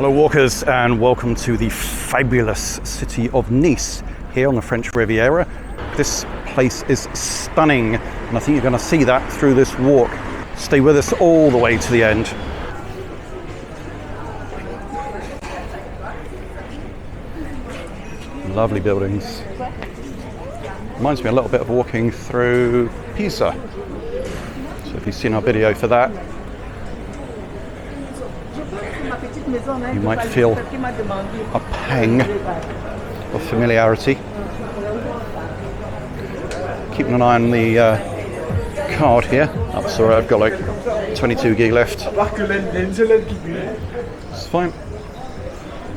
Hello walkers, and welcome to the fabulous city of Nice here on the French Riviera. This place is stunning, and I think you're going to see that through this walk. Stay with us all the way to the end. Lovely buildings. Reminds me a little bit of walking through Pisa. So if you've seen our video for that, you might feel a pang of familiarity. Keeping an eye on the card here. Oh, sorry, I've got like 22 gig left. It's fine.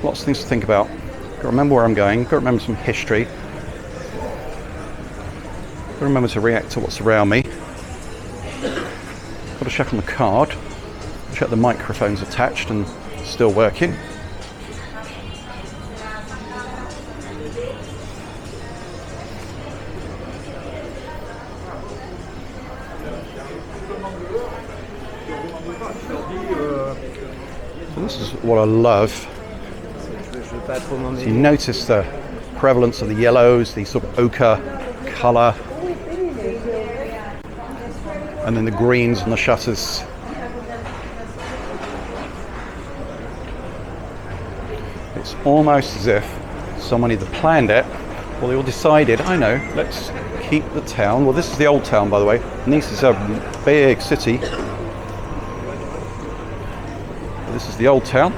Lots of things to think about. Got to remember where I'm going. Got to remember some history. Got to remember to react to what's around me. Got to check on the card. Check the microphone's attached and still working. So this is what I love. So you notice the prevalence of the yellows, the sort of ochre colour, and then the greens on the shutters. It's almost as if someone either planned it or they all decided, I know, let's keep the town. Well, this is the old town, by the way. Nice is a big city. This is the old town.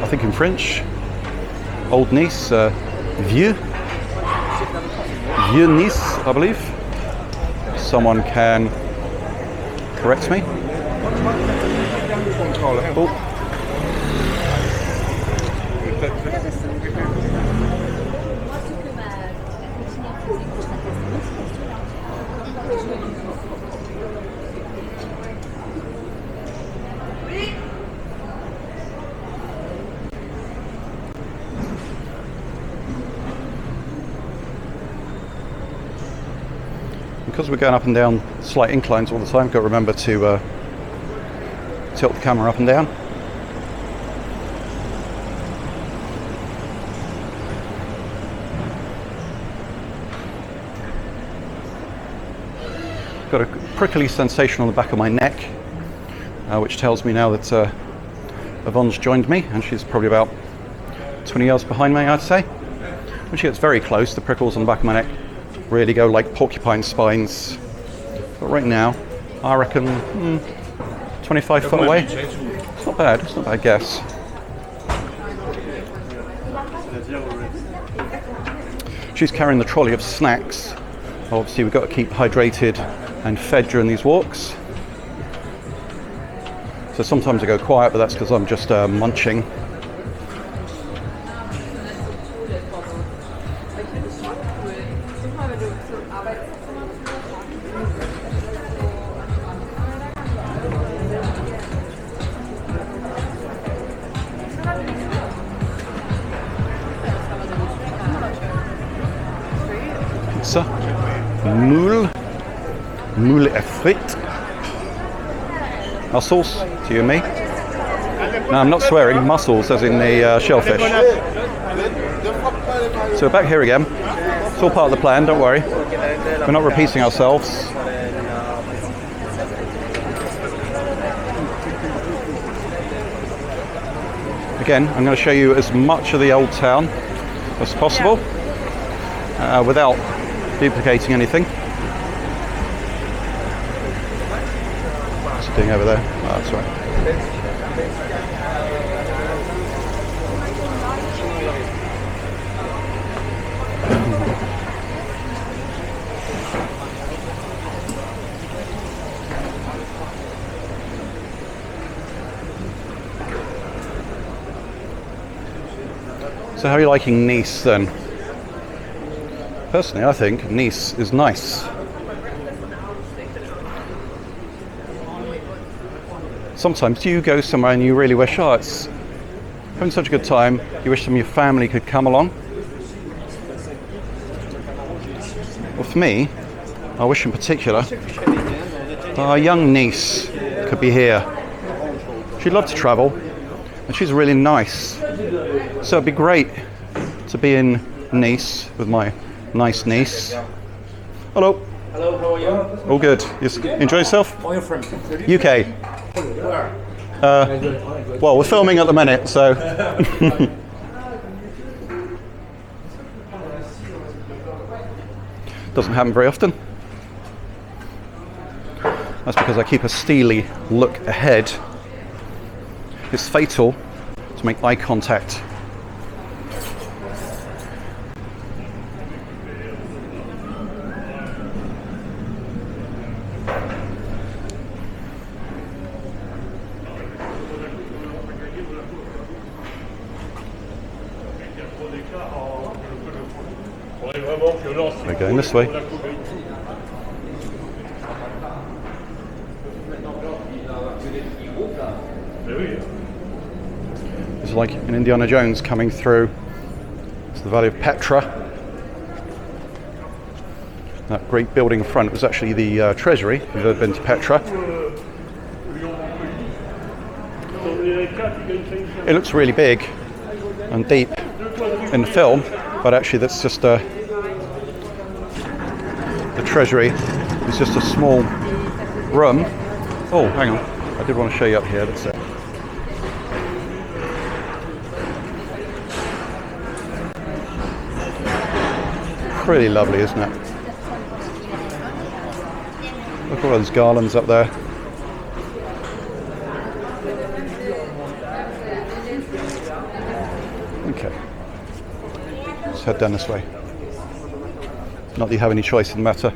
I think in French, Old Nice, Vieux Nice, I believe. Someone can correct me. Oh. Because we're going up and down slight inclines all the time, got to remember to tilt the camera up and down. Got a prickly sensation on the back of my neck, which tells me now that Yvonne's joined me, and she's probably about 20 yards behind me, I'd say. When she gets very close, the prickles on the back of my neck really go like porcupine spines. But right now, I reckon 25 foot away. It's not bad, it's not a bad guess. She's carrying the trolley of snacks. Obviously we've got to keep hydrated and fed during these walks. So sometimes I go quiet, but that's because I'm just munching. Pizza, moule et frites, mussels, to you and me. No, I'm not swearing, mussels as in the shellfish. So we're back here again. It's all part of the plan, don't worry. We're not repeating ourselves. Again, I'm going to show you as much of the old town as possible without duplicating anything. What's it doing over there? Oh, that's right. So how are you liking Nice then? Personally, I think Nice is nice. Sometimes you go somewhere and you really wish, oh, it's having such a good time, you wish some of your family could come along. Well, for me, I wish in particular our young niece could be here. She'd love to travel, and she's really nice. So it'd be great to be in Nice with my nice niece. Hello. Hello, how are you? All good. You enjoy yourself? Where are you from? UK. Where? Well, we're filming at the minute, so. Doesn't happen very often. That's because I keep a steely look ahead. It's fatal to make eye contact. We're going this way. It's like in Indiana Jones coming through to the Valley of Petra. That great building in front was actually the treasury, if you've ever been to Petra. It looks really big and deep in the film, but actually that's just the treasury is just a small room. Oh, hang on, I did want to show you up here. That's it. Pretty lovely, isn't it? Look at all those garlands up there. Okay, let's head down this way. Not that you have any choice in the matter.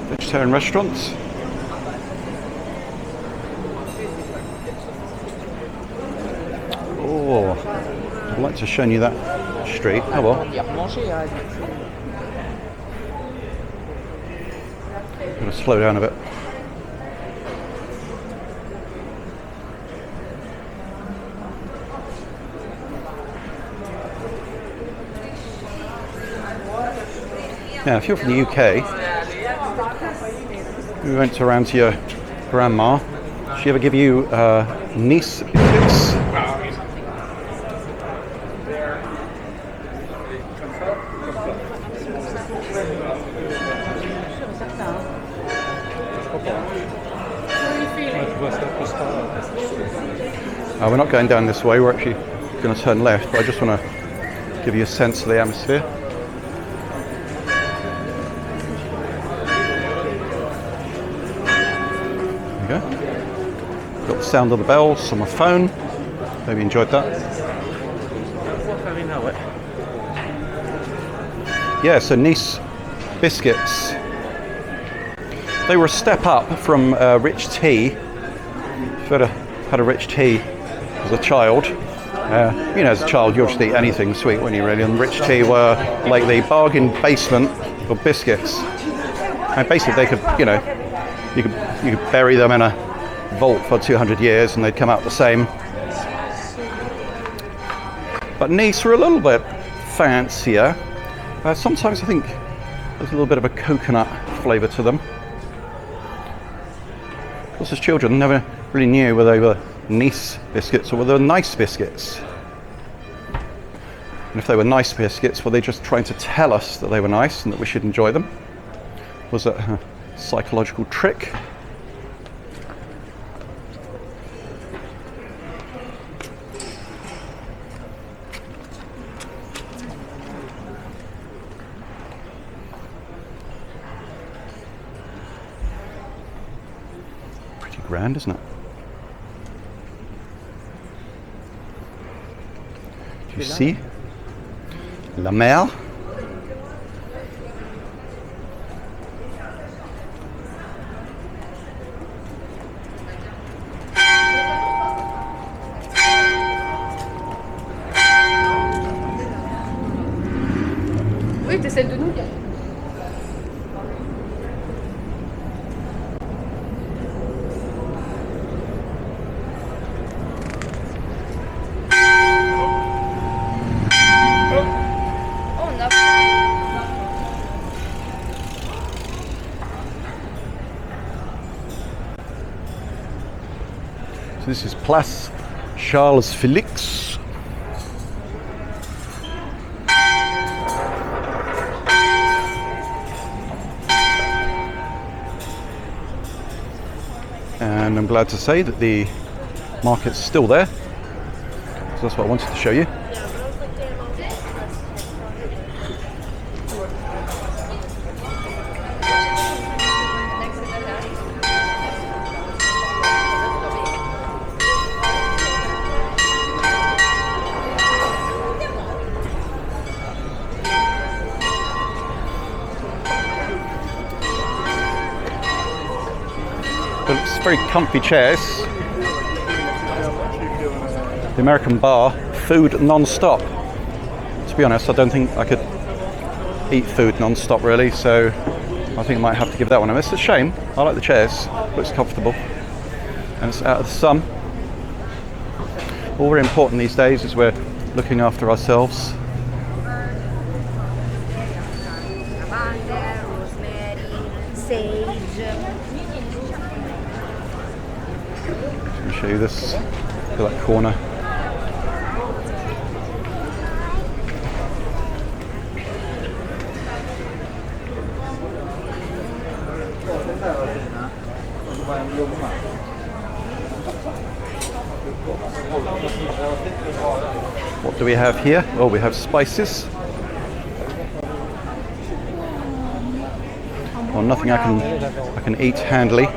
Vegetarian restaurants. Oh, I'd like to have shown you that street. Oh well. I'm going to slow down a bit. Now, if you're from the UK, we went around to your grandma. She ever give you ницца biscuits? We're not going down this way, we're actually going to turn left, but I just want to give you a sense of the atmosphere. There you go. Got the sound of the bells on my phone. Hope you enjoyed that. Yeah, so Nice biscuits. They were a step up from rich tea. If you had a rich tea as a child, you know, as a child you just eat anything sweet, wouldn't you, really? And rich tea were like the bargain basement of biscuits. And basically they could, you know, you could bury them in a vault for 200 years and they'd come out the same. But Nice were a little bit fancier. Sometimes I think there's a little bit of a coconut flavour to them. Of course, as children, never really knew whether they were Nice biscuits or whether they were nice biscuits. And if they were nice biscuits, were they just trying to tell us that they were nice and that we should enjoy them? Was it a psychological trick? Pretty grand, isn't it? Do you see? La mer. Oui, t'es celle de nous. So this is Place Charles Felix. And I'm glad to say that the market's still there. So that's what I wanted to show you. But it's very comfy chairs. The American bar, food non-stop. To be honest, I don't think I could eat food non-stop really, so I think I might have to give that one a miss. It's a shame. I like the chairs, looks comfortable, and it's out of the sun. All very important these days is we're looking after ourselves. Lavender, rosemary, sage. Let me show you this, look at that corner. What do we have here? Oh, we have spices. Well, nothing I can eat handily.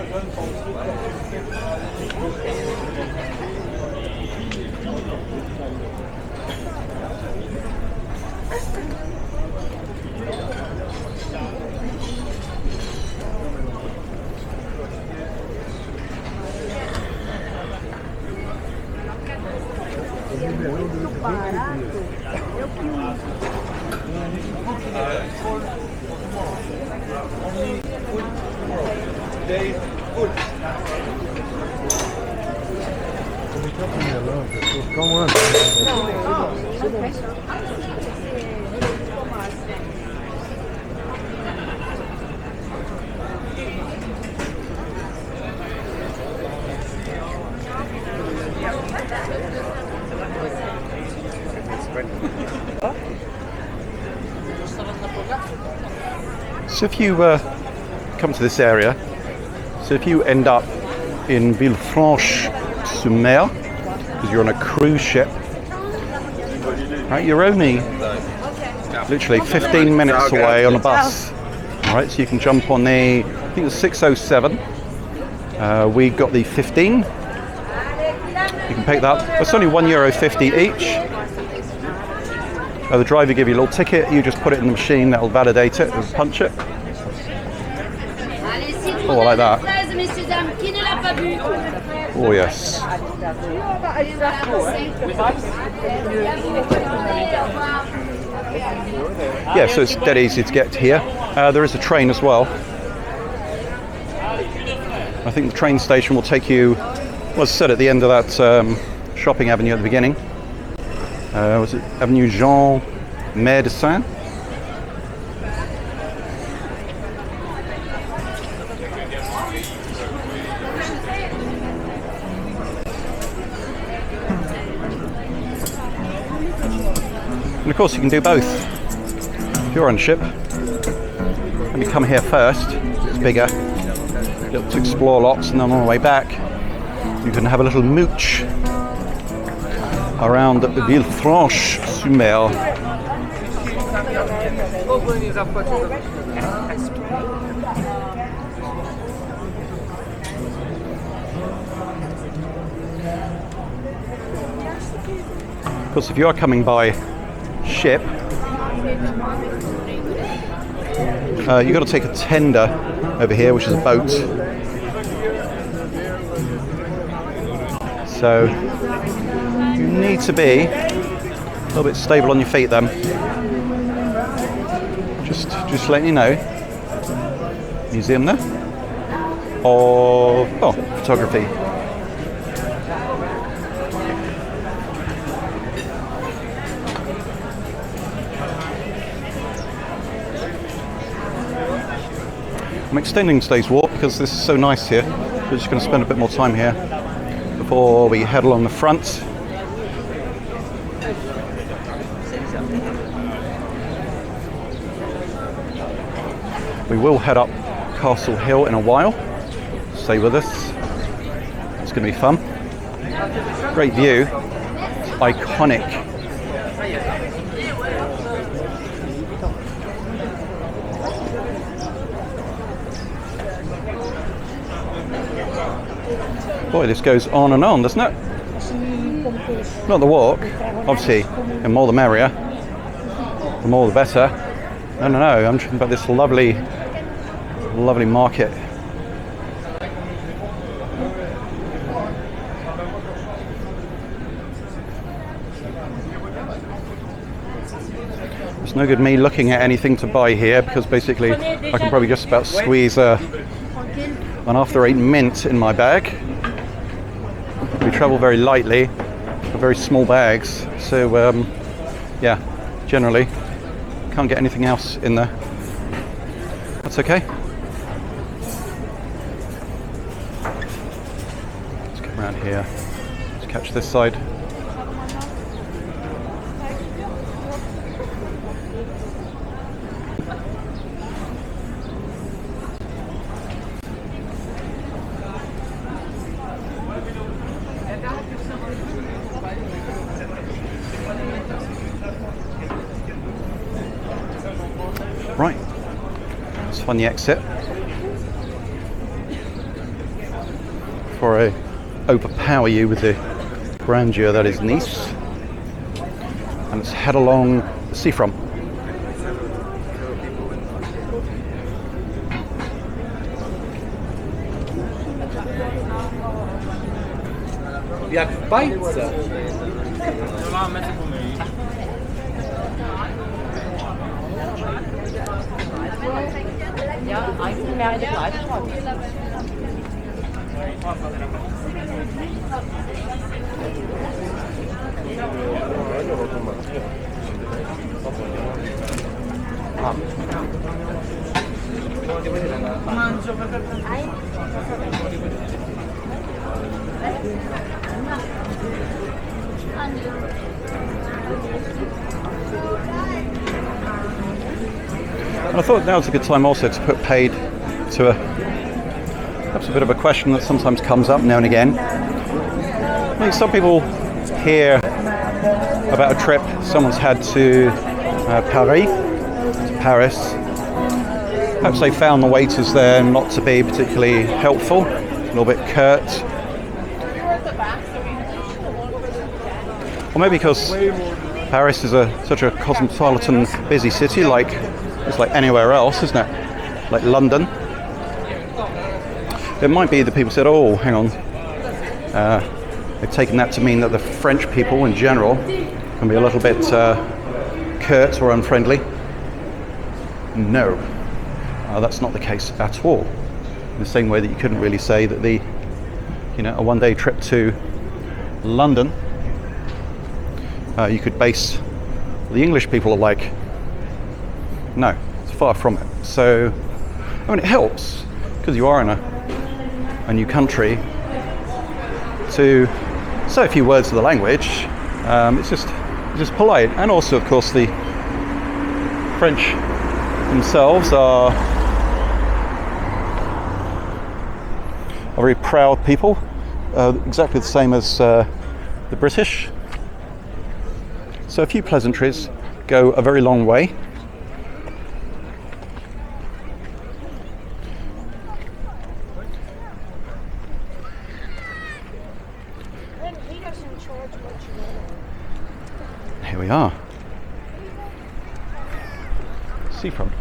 So if you come to this area, so if you end up in Villefranche-sur-Mer, because you're on a cruise ship, right, you're only literally 15 minutes away on a bus. All right, so you can jump on the, I think it's 607. We got the 15. You can pick that up. It's only €1.50 each. The driver give you a little ticket, you just put it in the machine, that'll validate it, and punch it. Oh, I like that. Oh, yes. Yeah, so it's dead easy to get here. There is a train as well. I think the train station will take you, well, as I said, at the end of that shopping avenue at the beginning. Was it Avenue Jean Médecin? And of course you can do both. If you're on ship, let me come here first, it's bigger, to explore lots, and then on the way back you can have a little mooch around Villefranche-sur-Mer. Of course, if you are coming by ship, you've got to take a tender over here, which is a boat. So you need to be a little bit stable on your feet then. just letting you know, museum there of photography. I'm extending today's walk because this is so nice here. We're just going to spend a bit more time here before we head along the front. We will head up Castle Hill in a while. Stay with us. It's going to be fun. Great view. Iconic. Boy, this goes on and on, doesn't it? Not the walk. Obviously, the more the merrier. The more the better. No, I'm talking about this lovely market. It's no good me looking at anything to buy here because basically I can probably just about squeeze an after 8 mint in my bag. We travel very lightly, very small bags, so yeah, generally can't get anything else in there. That's okay. Let's come around here. Let's catch this side. Right, let's find the exit before I overpower you with the grandeur that is Nice. And let's head along the seafront. Jak w bajce. Ja, eigentlich mehr in der gleichen Stadt. And I thought now was a good time also to put paid to perhaps a bit of a question that sometimes comes up now and again. I mean, some people hear about a trip someone's had to Paris. Perhaps they found the waiters there not to be particularly helpful, a little bit curt. Or maybe because Paris is such a cosmopolitan, busy city, it's like anywhere else, isn't it? Like London. It might be that people said, oh, hang on. They've taken that to mean that the French people in general can be a little bit curt or unfriendly. No, that's not the case at all. In the same way that you couldn't really say that a one-day trip to London, you could base the English people are like. No, it's far from it. So, I mean, it helps because you are in a new country to say a few words of the language. It's just polite, and also, of course, the French themselves are very proud people, exactly the same as the British. So, a few pleasantries go a very long way. Here we are. Seafront.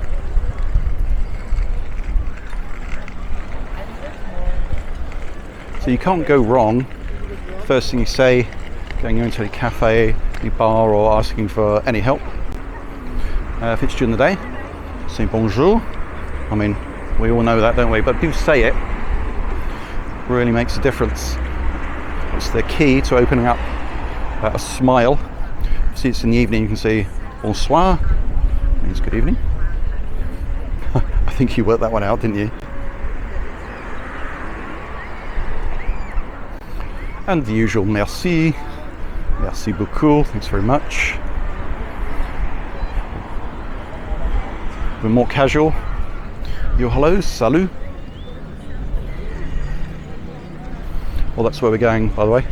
So you can't go wrong. First thing you say, going into a cafe, any bar, or asking for any help. If it's during the day, say bonjour. I mean, we all know that, don't we? But do say it. Really makes a difference. It's the key to opening up a smile. See, it's in the evening, you can say bonsoir, means good evening. I think you worked that one out, didn't you? And the usual merci, merci beaucoup, thanks very much. We're more casual. Your hello, salut. Well, that's where we're going, by the way.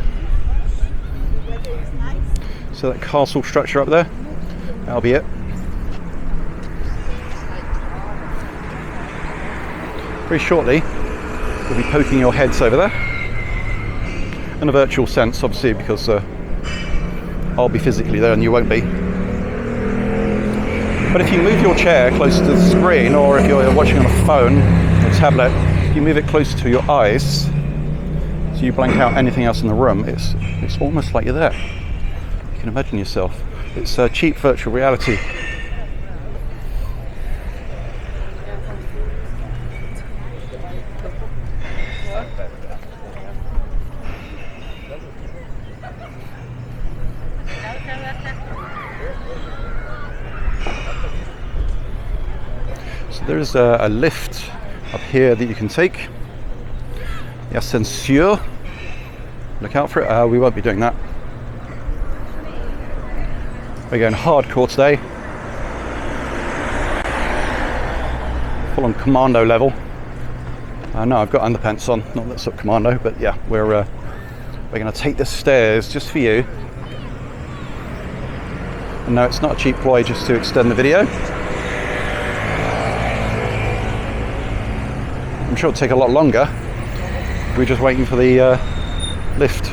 So that castle structure up there, that'll be it. Very shortly, you'll be poking your heads over there. In a virtual sense, obviously, because I'll be physically there and you won't be. But if you move your chair closer to the screen, or if you're watching on a phone or tablet, if you move it closer to your eyes, so you blank out anything else in the room, it's almost like you're there. You can imagine yourself. It's cheap virtual reality. So there's a lift up here that you can take. The ascenseur. Look out for it. We won't be doing that. We're going hardcore today. Full on commando level. No, I've got underpants on, not that sort of commando, but yeah, we're going to take the stairs just for you. And no, it's not a cheap ploy just to extend the video. I'm sure it'll take a lot longer. We're just waiting for the lift.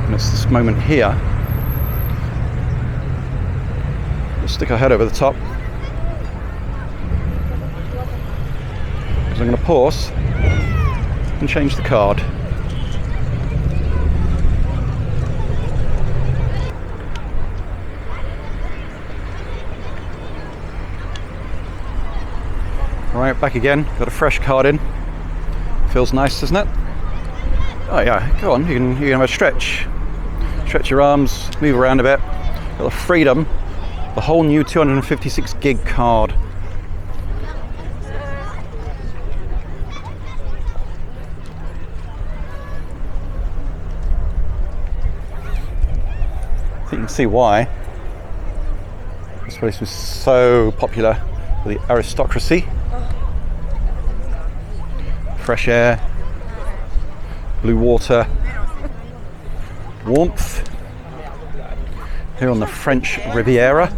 And it's this moment here. We'll stick our head over the top. Because I'm going to pause and change the card. Right, back again, got a fresh card in. Feels nice, doesn't it? Oh yeah, go on, you can have a stretch. Stretch your arms, move around a bit. Got the freedom, the whole new 256 gig card. I think you can see why this place was so popular with the aristocracy. Fresh air, blue water, warmth. Here on the French Riviera.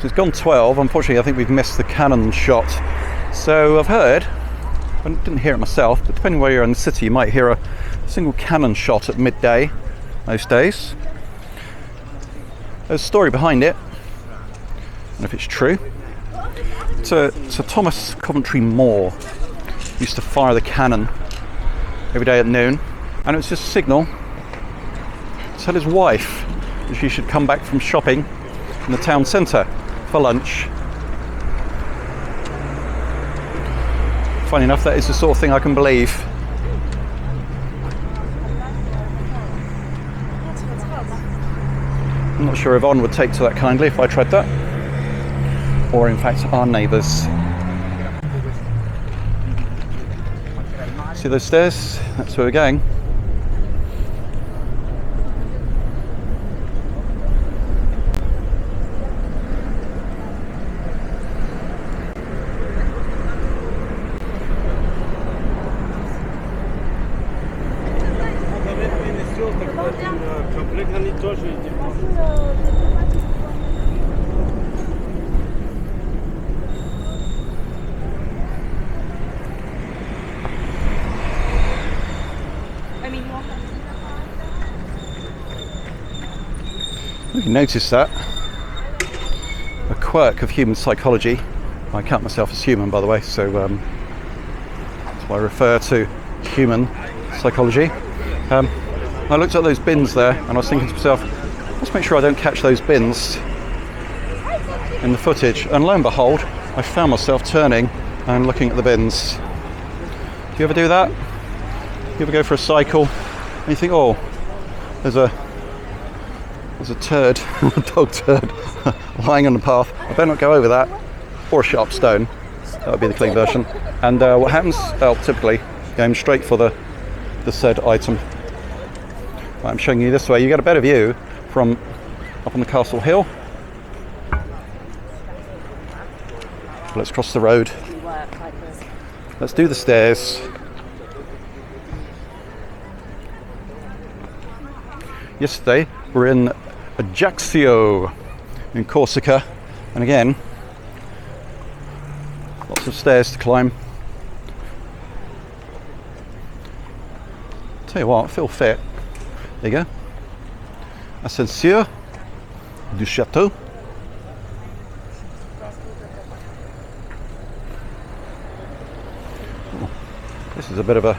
So it's gone 12. Unfortunately, I think we've missed the cannon shot. So I've heard, I didn't hear it myself, but depending where you're in the city, you might hear a single cannon shot at midday most days. There's a story behind it, and if it's true. So Thomas Coventry Moore used to fire the cannon every day at noon, and it was just a signal to tell his wife that she should come back from shopping in the town centre for lunch. Funny enough, that is the sort of thing I can believe. I'm not sure Yvonne would take to that kindly if I tried that, or in fact our neighbours. See those stairs? That's where we're going. You notice that quirk of human psychology. I count myself as human, by the way, so that's why I refer to human psychology. I looked at those bins there and I was thinking to myself, let's make sure I don't catch those bins in the footage, and lo and behold, I found myself turning and looking at the bins. Do you ever do that? You ever go for a cycle and you think, oh, there's a turd, a dog turd lying on the path, I better not go over that, or a sharp stone, that would be the clean version. And what happens, typically going straight for the said item. I'm showing you this way, you get a better view from up on the castle hill. Let's cross the road. Let's do the stairs. Yesterday we were in Ajaccio in Corsica, and again, lots of stairs to climb. Tell you what, I feel fit. There you go. Ascenseur du Château. Oh, this is a bit of a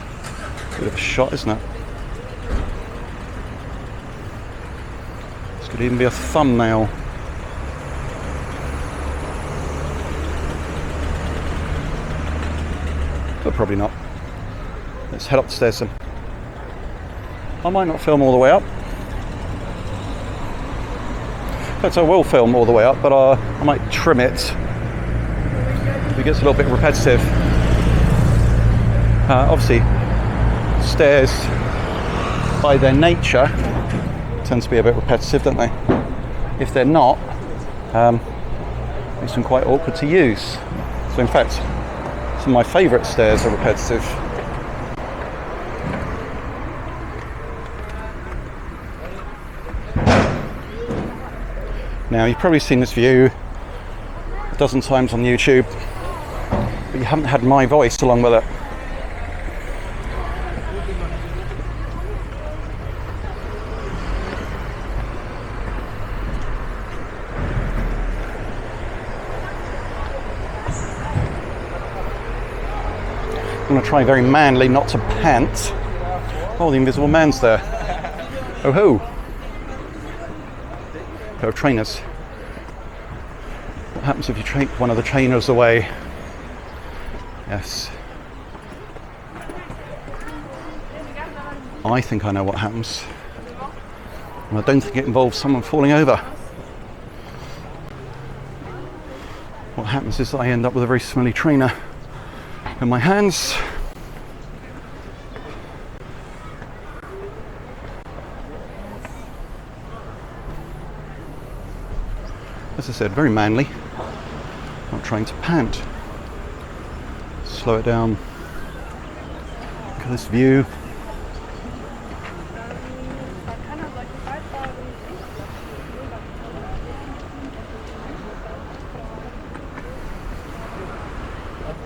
shot, isn't it? This could even be a thumbnail. But probably not. Let's head up the stairs then. I might not film all the way up. In fact, I will film all the way up, but I might trim it. It gets a little bit repetitive. Obviously, stairs, by their nature, tend to be a bit repetitive, don't they? If they're not, it makes them quite awkward to use. So in fact, some of my favourite stairs are repetitive. Now, you've probably seen this view a dozen times on YouTube, but you haven't had my voice along with it. I'm going to try very manly not to pant. Oh, the invisible man's there. Oh ho! Pair of trainers. What happens if you take one of the trainers away? Yes. I think I know what happens. And I don't think it involves someone falling over. What happens is that I end up with a very smelly trainer in my hands. As I said, very manly, not trying to pant. Slow it down. Look at this view.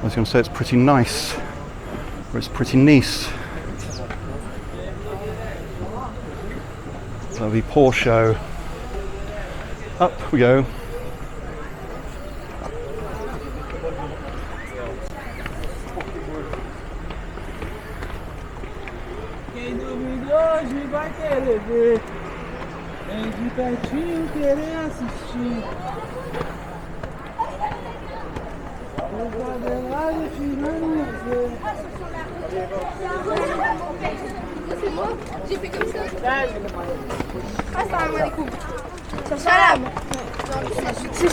I was going to say it's pretty nice, or it's pretty nice. That'll be Porsche. Up we go. Quem dorme hoje vai querer ver. Vem de pertinho querer assistir. Os badelados tirando você. Assalamu alaikum. Salam. You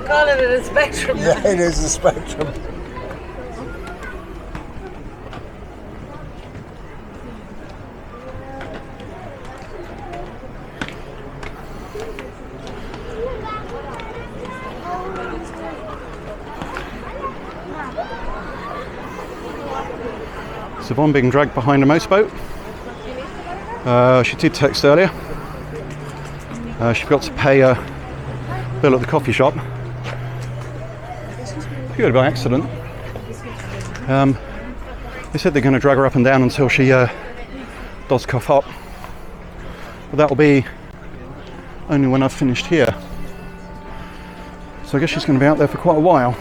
call it a spectrum. Yeah, it is a spectrum. So Yvonne being dragged behind a motorboat. She did text earlier. She forgot to pay a bill at the coffee shop. Purely by accident. They said they're going to drag her up and down until she does cough up, but that'll be only when I've finished here. So I guess she's going to be out there for quite a while.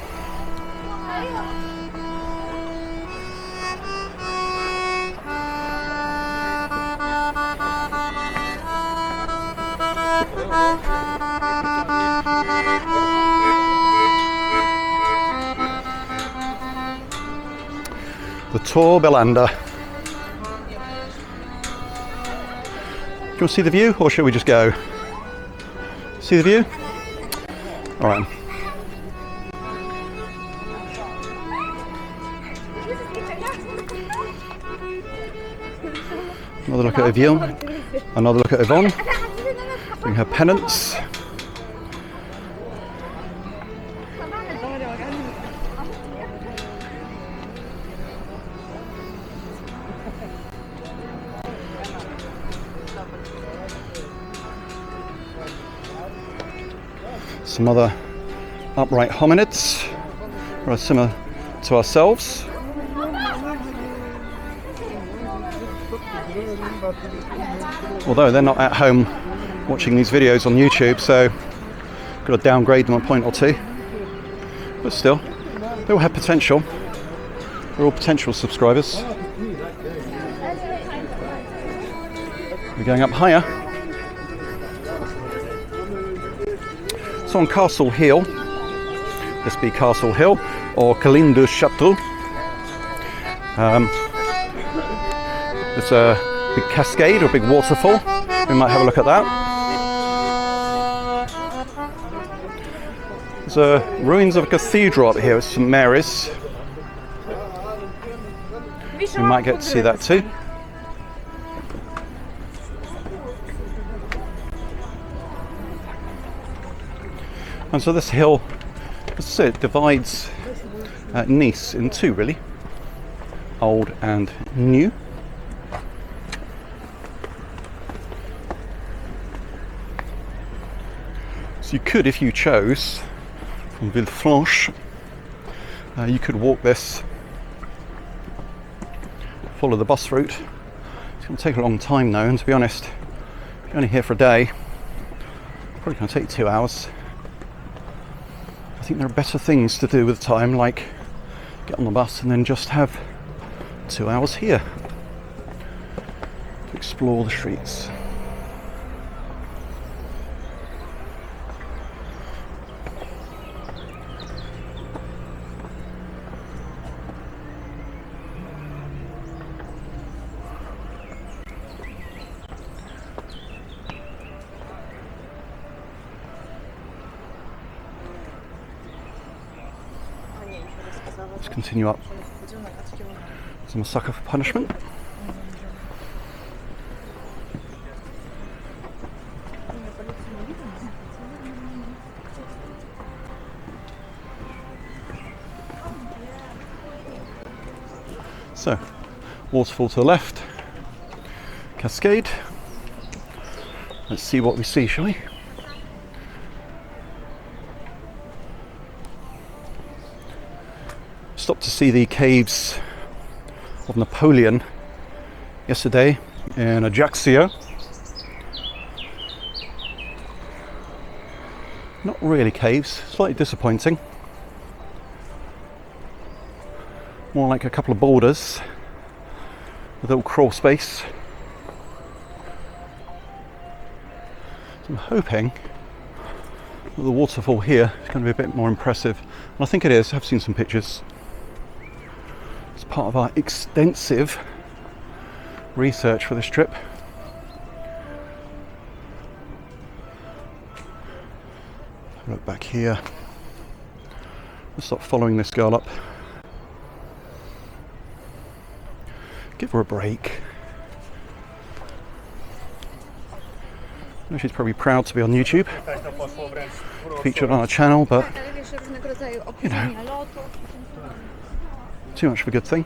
The Tor Belanda. Do you want to see the view, or shall we just go? See the view? All right. Another look at Yvonne. Another look at Yvonne. Doing her penance. Some other upright hominids, rather similar to ourselves. Although they're not at home watching these videos on YouTube, so I've got to downgrade them a point or two. But still, they all have potential. They're all potential subscribers. We're going up higher. So on Castle Hill, this be Castle Hill, or Colline du Château. There's a big cascade or big waterfall. We might have a look at that. There's ruins of a cathedral up here, St Mary's. We might get to see that too. And so this hill, as I said, divides Nice in two, really, old and new. So you could, if you chose, from Villefranche, you could walk this, follow the bus route. It's going to take a long time though, and to be honest, if you're only here for a day, probably going to take 2 hours. I think there are better things to do with time, like get on the bus and then just have 2 hours here to explore the streets. Let's continue up. I'm a sucker for punishment. So, waterfall to the left, cascade. Let's see what we see, shall we? Stopped to see the caves of Napoleon yesterday in Ajaccio. Not really caves, slightly disappointing. More like a couple of boulders with a little crawl space. So I'm hoping that the waterfall here is going to be a bit more impressive, and I think it is. I've seen some pictures. It's part of our extensive research for this trip. Look back here. Let's stop following this girl up. Give her a break. I know she's probably proud to be on YouTube, featured on our channel, but you know, too much of a good thing.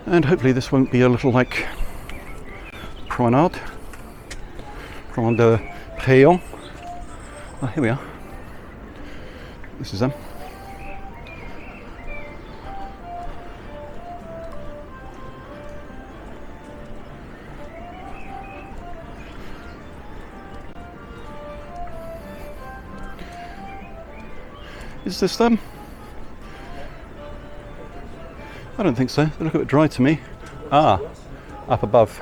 And hopefully this won't be a little like Promenade. Promenade de Payon. Oh, here we are. This is them. Is this them? I don't think so. They look a bit dry to me. Ah, up above.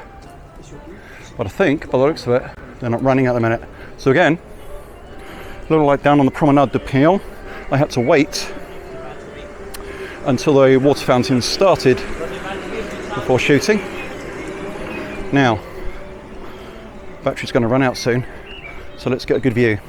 But I think, by the looks of it, they're not running at the minute. So again, a little like down on the Promenade de Payon, I had to wait until the water fountain started before shooting. Now, battery's going to run out soon, so let's get a good view.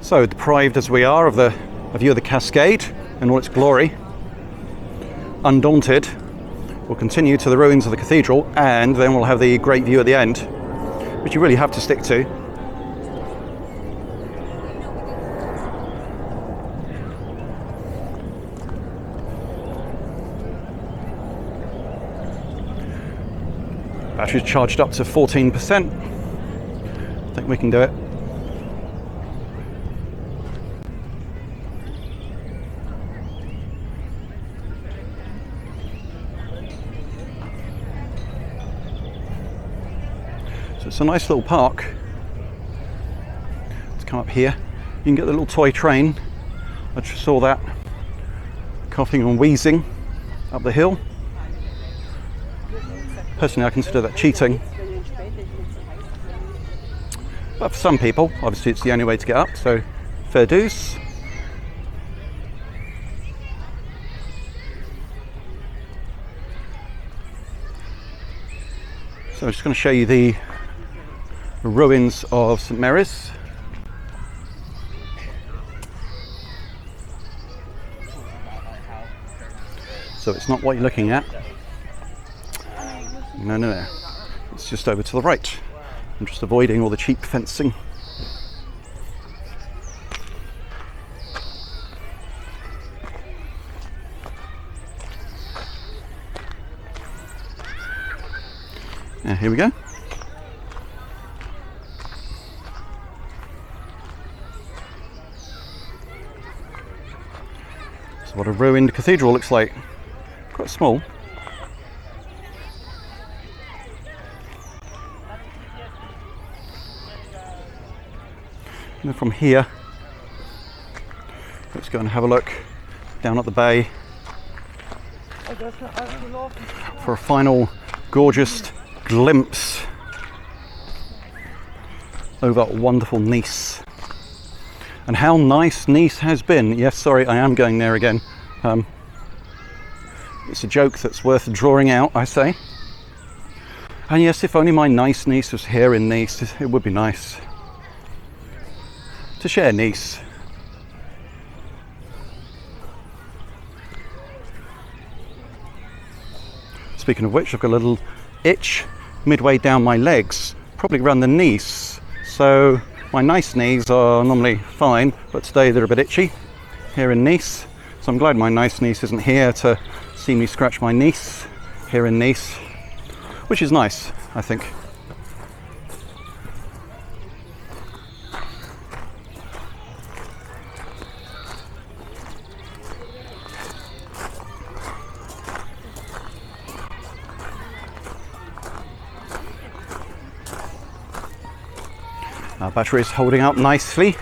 So, deprived as we are of a view of the cascade in all its glory, undaunted, we'll continue to the ruins of the cathedral, and then we'll have the great view at the end, which you really have to stick to. Battery's charged up to 14%. I think we can do it. So it's a nice little park. Let's come up here. You can get the little toy train. I just saw that coughing and wheezing up the hill. Personally, I consider that cheating. But for some people, obviously it's the only way to get up, so fair dues. So I'm just going to show you the ruins of St Mary's. So it's not what you're looking at. No. It's just over to the right. I'm just avoiding all the cheap fencing. Now, here we go. So what a ruined cathedral looks like. Quite small. And then from here, let's go and have a look down at the bay for a final gorgeous glimpse over wonderful Nice. And how nice Nice has been. Yes, sorry, I am going there again. It's a joke that's worth drawing out, I say. And yes, if only my nice niece was here in Nice, it would be nice to share Nice. Speaking of which, I've got a little itch midway down my legs, probably around the knees. So my nice knees are normally fine, but today they're a bit itchy here in Nice. So I'm glad my nice niece isn't here to see me scratch my niece here in Nice, which is nice, I think. Our battery is holding up nicely.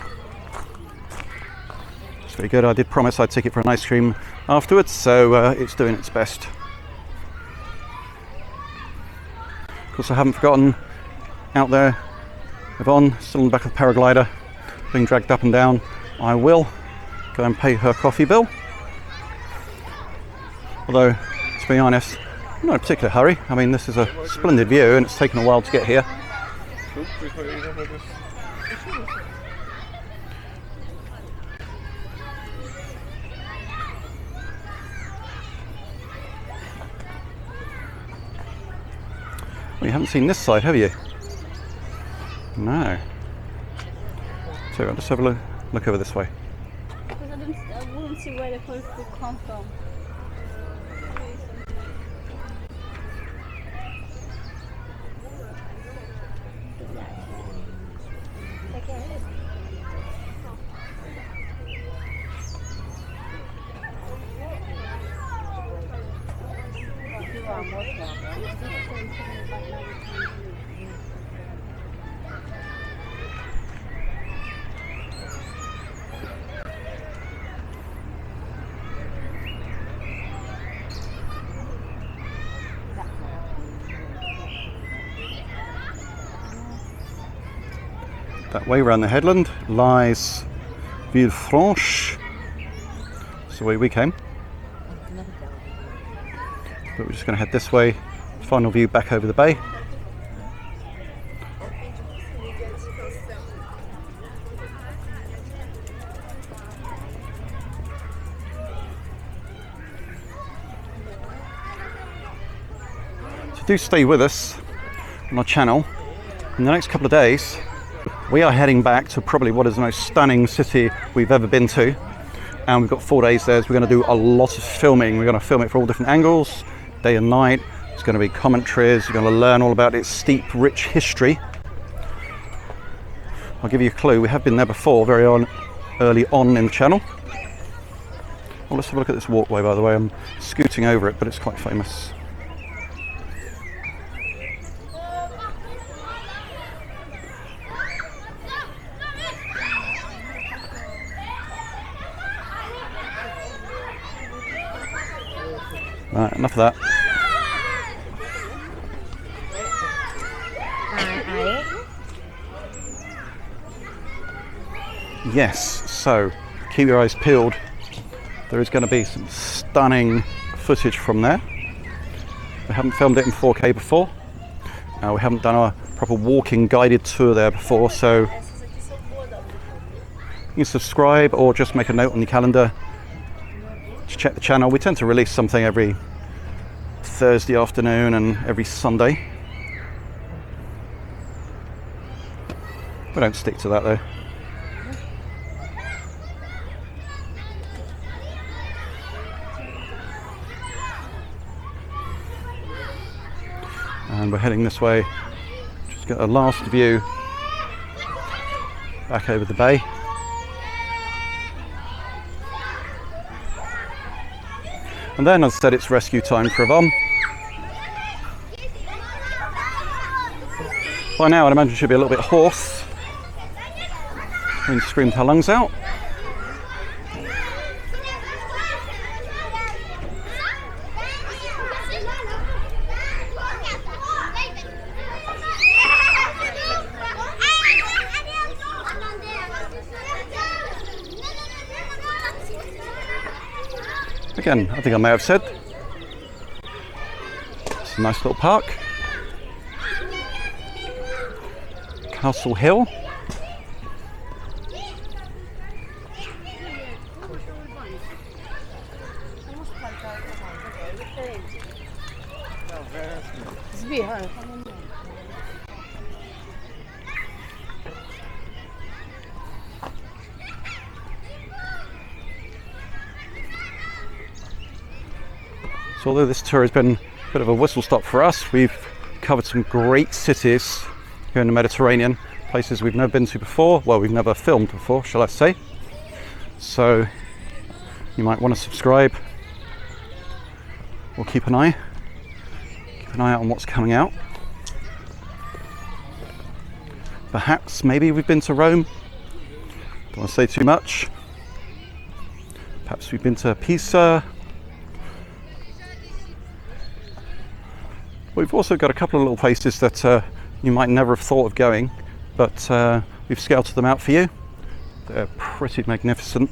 It's very good. I did promise I'd take it for an ice cream afterwards, so it's doing its best. Of course, I haven't forgotten out there Yvonne, still on the back of the paraglider, being dragged up and down. I will go and pay her coffee bill. Although, to be honest, I'm not in a particular hurry. I mean, this is a splendid view and it's taken a while to get here. Well, you haven't seen this side, have you? No. So I'll just have a look over this way. Because I wouldn't see where the first food come from. That way around the headland lies Villefranche. That's the way we came. But we're just going to head this way. Final view back over the bay. So do stay with us on our channel. In the next couple of days, we are heading back to probably what is the most stunning city we've ever been to. And we've got 4 days there, so we're going to do a lot of filming. We're going to film it for all different angles, day and night. There's going to be commentaries. You're going to learn all about its steep, rich history. I'll give you a clue. We have been there before, early on in the channel. Well, let's have a look at this walkway, by the way. I'm scooting over it, but it's quite famous. Right, enough of that. Yes, so keep your eyes peeled. There is going to be some stunning footage from there. We haven't filmed it in 4K before. We haven't done a proper walking guided tour there before, so you can subscribe or just make a note on your calendar to check the channel. We tend to release something every Thursday afternoon and every Sunday. We don't stick to that though. And we're heading this way. Just get a last view back over the bay. And then, as I said, it's rescue time for Yvonne. By now, I'd imagine she'll be a little bit hoarse, having screamed her lungs out. Again, I think I may have said, it's a nice little park. Castle Hill. So although this tour has been a bit of a whistle stop for us, we've covered some great cities here in the Mediterranean, places we've never been to before, well, we've never filmed before, shall I say. So you might want to subscribe or keep an eye out on what's coming out. Perhaps, maybe we've been to Rome, don't want to say too much. Perhaps we've been to Pisa. We've also got a couple of little places that you might never have thought of going, but we've scouted them out for you. They're pretty magnificent,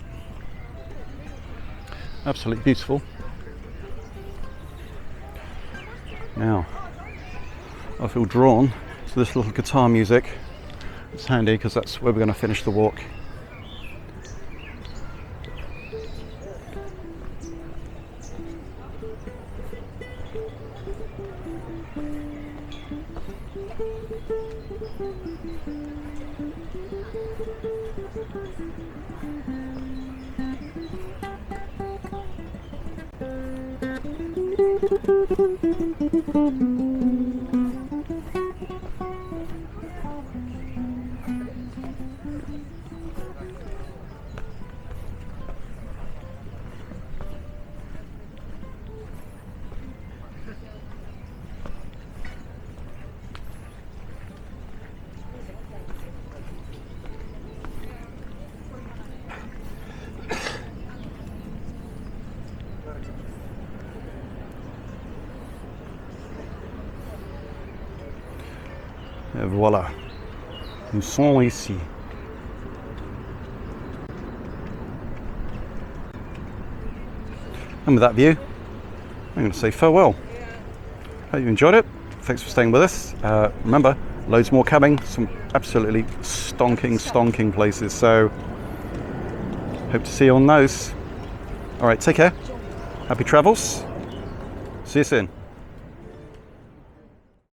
absolutely beautiful. Now, I feel drawn to this little guitar music. It's handy because that's where we're going to finish the walk. Et voilà, nous sommes ici. And with that view, I'm going to say farewell. Hope you enjoyed it. Thanks for staying with us. Remember, loads more coming. Some absolutely stonking places. So, hope to see you on those. All right, take care. Happy travels. See you soon.